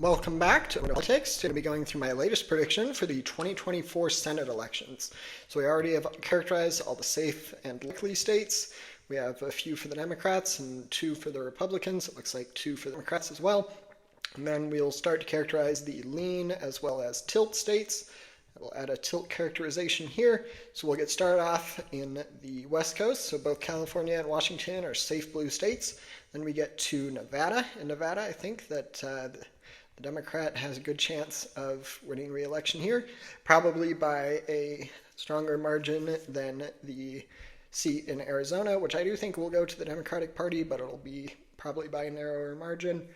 Welcome back to Politics. Today we'll be going through my latest prediction for the 2024 Senate elections. So we already have characterized all the safe and likely states. We have a few for the Democrats and 2 for the Republicans. It looks like 2 for the Democrats as well. And then we'll start to characterize the lean as well as tilt states. We'll add a tilt characterization here. So we'll get started off in the West Coast. So both California and Washington are safe blue states. Then we get to Nevada. In Nevada, I think that the Democrat has a good chance of winning re-election here, probably by a stronger margin than the seat in Arizona, which I do think will go to the Democratic Party, but it'll be probably by a narrower margin.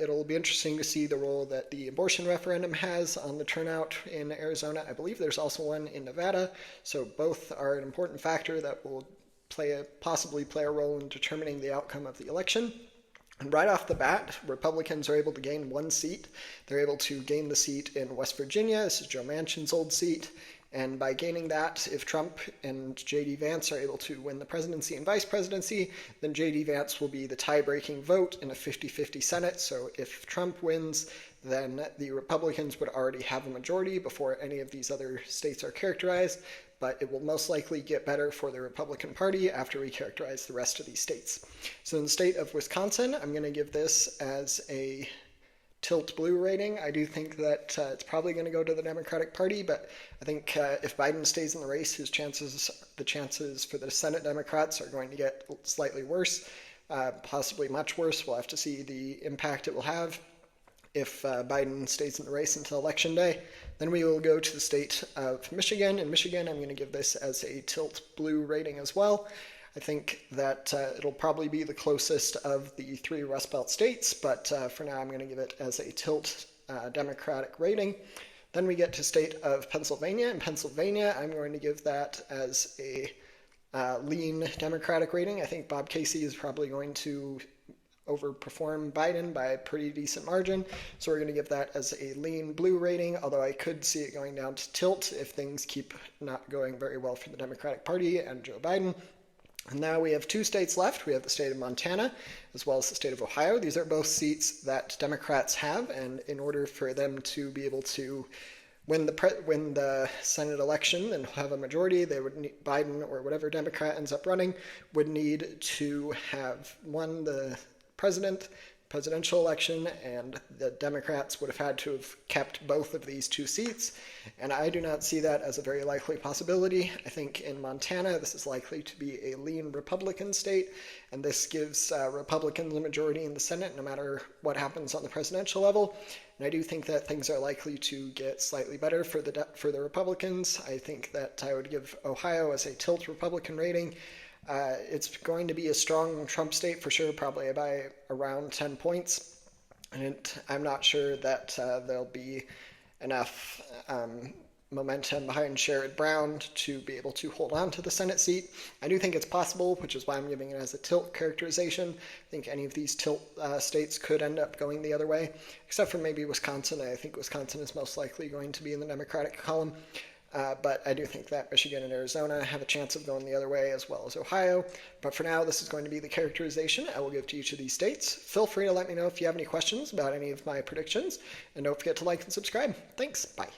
It'll be interesting to see the role that the abortion referendum has on the turnout in Arizona. I believe there's also one in Nevada, so both are an important factor that will possibly play a role in determining the outcome of the election. And right off the bat, Republicans are able to gain 1 seat. They're able to gain the seat in West Virginia. This is Joe Manchin's old seat. And by gaining that, if Trump and J.D. Vance are able to win the presidency and vice presidency, then J.D. Vance will be the tie-breaking vote in a 50-50 Senate. So if Trump wins, then the Republicans would already have a majority before any of these other states are characterized. But it will most likely get better for the Republican Party after we characterize the rest of these states. So in the state of Wisconsin, I'm going to give this as a tilt blue rating. I do think that it's probably going to go to the Democratic Party, but I think if Biden stays in the race, the chances for the Senate Democrats are going to get slightly worse, possibly much worse. We'll have to see the impact it will have if Biden stays in the race until Election Day. Then we will go to the state of Michigan. In Michigan, I'm going to give this as a tilt blue rating as well. I think that it'll probably be the closest of the 3 Rust Belt states, but for now I'm going to give it as a tilt Democratic rating. Then we get to state of Pennsylvania. In Pennsylvania, I'm going to give that as a lean Democratic rating. I think Bob Casey is probably going to overperform Biden by a pretty decent margin. So we're going to give that as a lean blue rating, although I could see it going down to tilt if things keep not going very well for the Democratic Party and Joe Biden. And now we have 2 states left. We have the state of Montana as well as the state of Ohio. These are both seats that Democrats have, and in order for them to be able to win the Senate election and have a majority, they would need Biden or whatever Democrat ends up running would need to have won the presidential election, and the Democrats would have had to have kept both of these 2 seats, and I do not see that as a very likely possibility. I think in Montana this is likely to be a lean Republican state, and this gives Republicans a majority in the Senate no matter what happens on the presidential level, and I do think that things are likely to get slightly better for the Republicans. I think that I would give Ohio as a tilt Republican rating. It's going to be a strong Trump state for sure, probably by around 10 points. And I'm not sure that there'll be enough momentum behind Sherrod Brown to be able to hold on to the Senate seat. I do think it's possible, which is why I'm giving it as a tilt characterization. I think any of these tilt states could end up going the other way, except for maybe Wisconsin. I think Wisconsin is most likely going to be in the Democratic column. But I do think that Michigan and Arizona have a chance of going the other way, as well as Ohio. But for now, this is going to be the characterization I will give to each of these states. Feel free to let me know if you have any questions about any of my predictions. And don't forget to like and subscribe. Thanks. Bye.